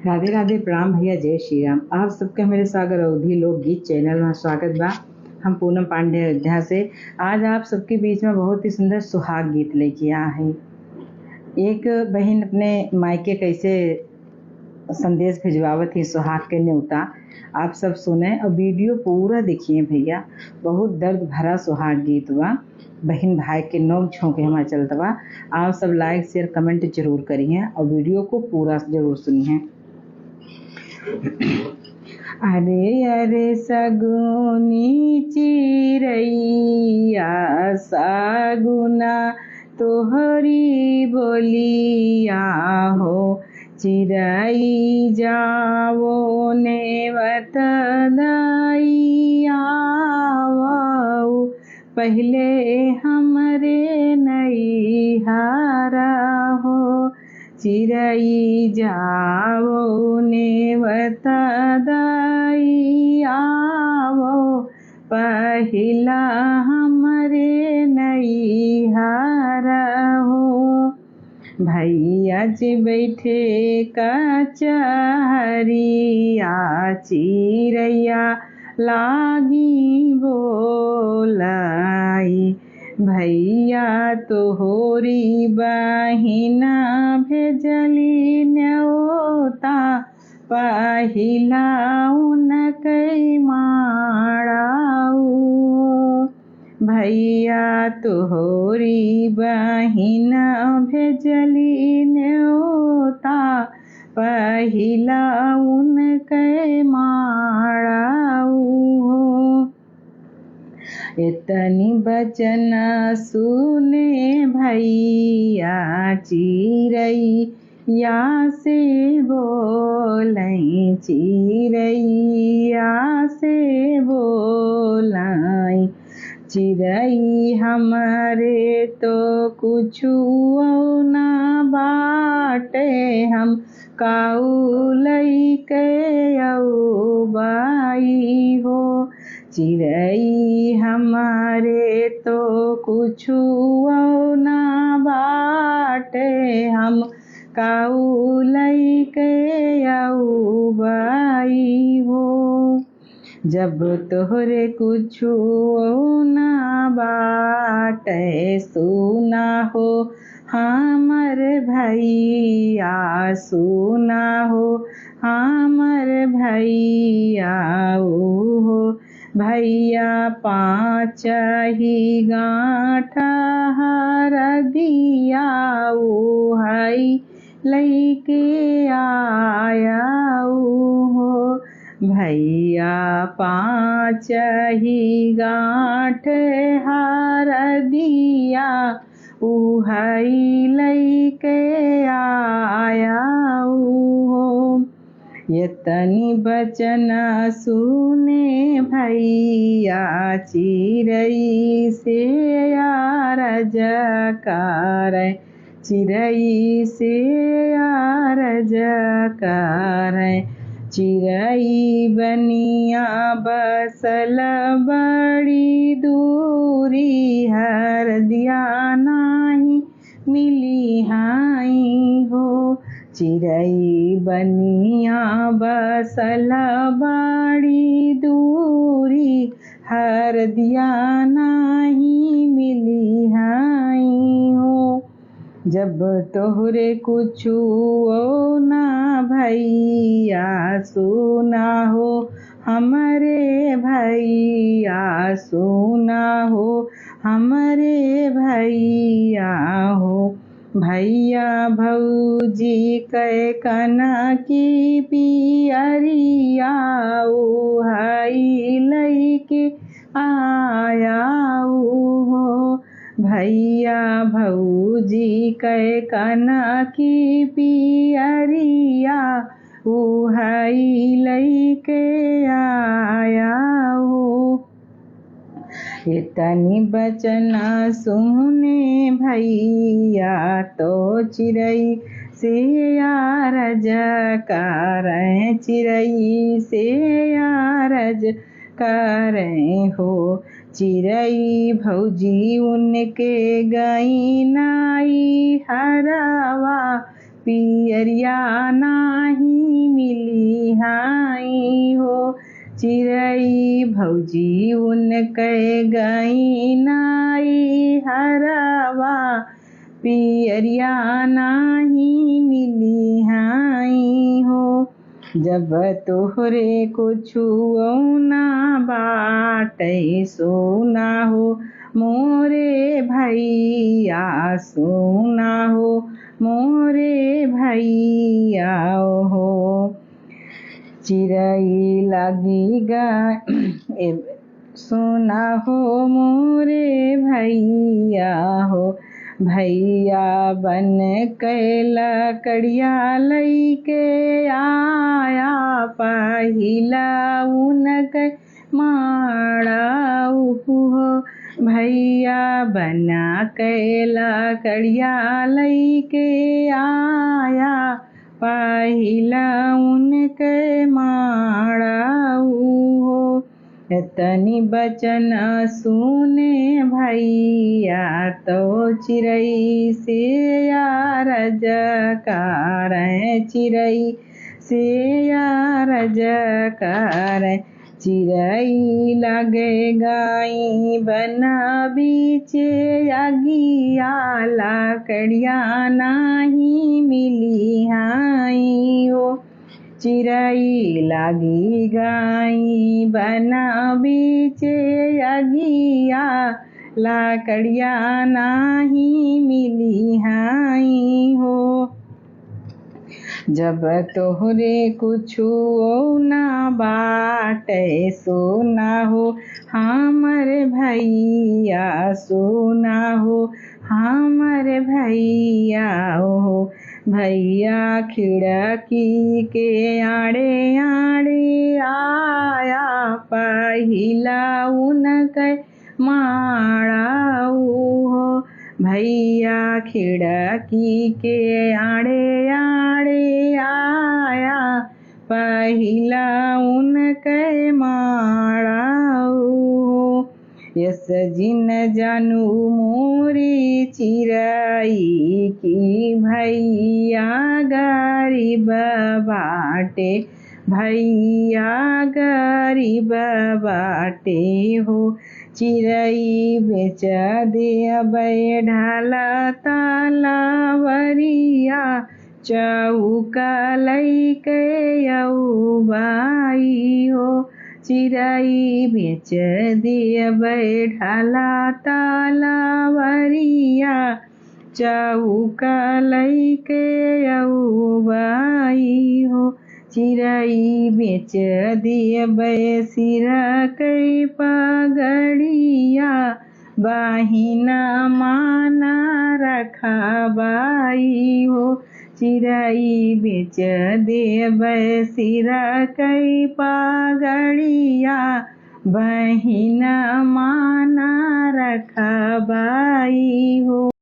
राधे राधे, प्रणाम भैया, जय श्री राम। आप सबके मेरे सागर अवधि लोकगीत चैनल में स्वागत बा। हम पूनम पांडे अयोध्या से आज आप सबके बीच में बहुत ही सुंदर सुहाग गीत लेके आए हैं। एक बहन अपने मायके कैसे संदेश भिजवावत ही सुहाग के न्योता, आप सब सुने और वीडियो पूरा देखिए भैया। बहुत दर्द भरा सुहाग गीत बा, बहन भाई के नोक झोंक हमारा चलता बा। आप सब लाइक शेयर कमेंट जरूर करिए और वीडियो को पूरा जरूर सुनिए। अरे अरे सगुनी चिरैया सगुना तोहरी बोलिया हो, चिरई जावो नेवत दैया पहले हमरे नैहारा हो, चिरई जावो नेवत दैया पहिला हमरे नैहारा हो। भैया जी बैठे कचहरिया, चिरैया लागी बोलाई, भैया तोहरी बहिना भेजली न्योता, पहिला उनकै माड़ाऊ। भैया तोहरी बहिना भेजली न्योता, पहिला उनकै माड़ाऊ। इतनी बचन सुने भैया, चिरैया से बोलै, चिरैया से बोलै, चिरई हमारे तो कुछु ना बाटे, हम काऊ लैके बाई हो, चिरई हमारे तो कुछु ना बाटे, हम काऊ लैके बाई हो। जब तोहरे कुछु ना बाटे, सुना हो हमर भैया, सुना हो हमर भैया हो। भैया पाँच ही गाँठा हरदिया हई लैके आया हो, भैया पाँच ही गाँठ हरदिया हई लैके आया हो। यतनी बचन सुने भैया, चिरई से आरज करे, चिरई से आरज करे, चिरई बनिया बसल बड़ी दूरी, हरदिया नाही मिली हाई हो, चिरई बनिया बसल बड़ी दूरी, हरदिया नाही मिली हाई हो। जब तोहरे कुछु ना भैया, सुना हो हमरे भैया, सुना हो हमरे भैया हो। भैया भौजी कै कना की पियरिया हई लैके आया हो, भैया भौजी कै कना की पियरिया हई लैके आया हो। इतनी बचन सुने भैया, तो चिरई से आरज करे, चिरई से आरज करे हो। चिरई भौजी उनके गई नाई हरवा, पियरिया नाही मिली हाई हो। चिरई भौजी उनके गई नाई हरवा, पियरिया नाही मिली हाई हो। जब तोहरे कुछु ना बाटे सोना हो, मोरे भैया सोना हो, मोरे भैया हो। चिरई लगी गाय सोना हो, मोरे भैया हो। भैया बन के लकड़िया लैके आया, पहिला उनके माड़ाऊ हो। भैया बना के लकड़िया लैके आया, पहिला उनके माड़ाऊ हो। तनी बचन सुने भैया तो चिरई से यारज करे, चिरई से यारज करे। चिरई लगे गाई बना बीचे अगिया, लकड़िया नाही मिली हाई हो। चिरई लागी गाई बना बीचे अगिया, लकड़िया नाही मिली हाई हो। जब तोहरे कुछु ना बाटे सोना हो, हमर भैया सोना हो, हमर भैया हो। भैया खिड़की के आड़े आड़े आया, पहिला उनके माड़ाऊ हो। भैया खिड़की के आड़े आड़े आया, पहिला उनके माड़ाऊ हो। यस जिन जानू मोरी चिरई की, भैया गरीब बाटे, भैया गरीब बाटे हो। चिरई बेच दे बैठाला तालावरिया, चौका लैके अउबाई हो। चिरई बेच दे बैठाला तालावरिया, चौका लैके अउबाई हो। चिरई बेच दे बैसिर के पगड़िया, बहिना माना रखबाई हो। चिरई बेच दे बैसिर के पगड़िया, बहिना माना रखबाई हो।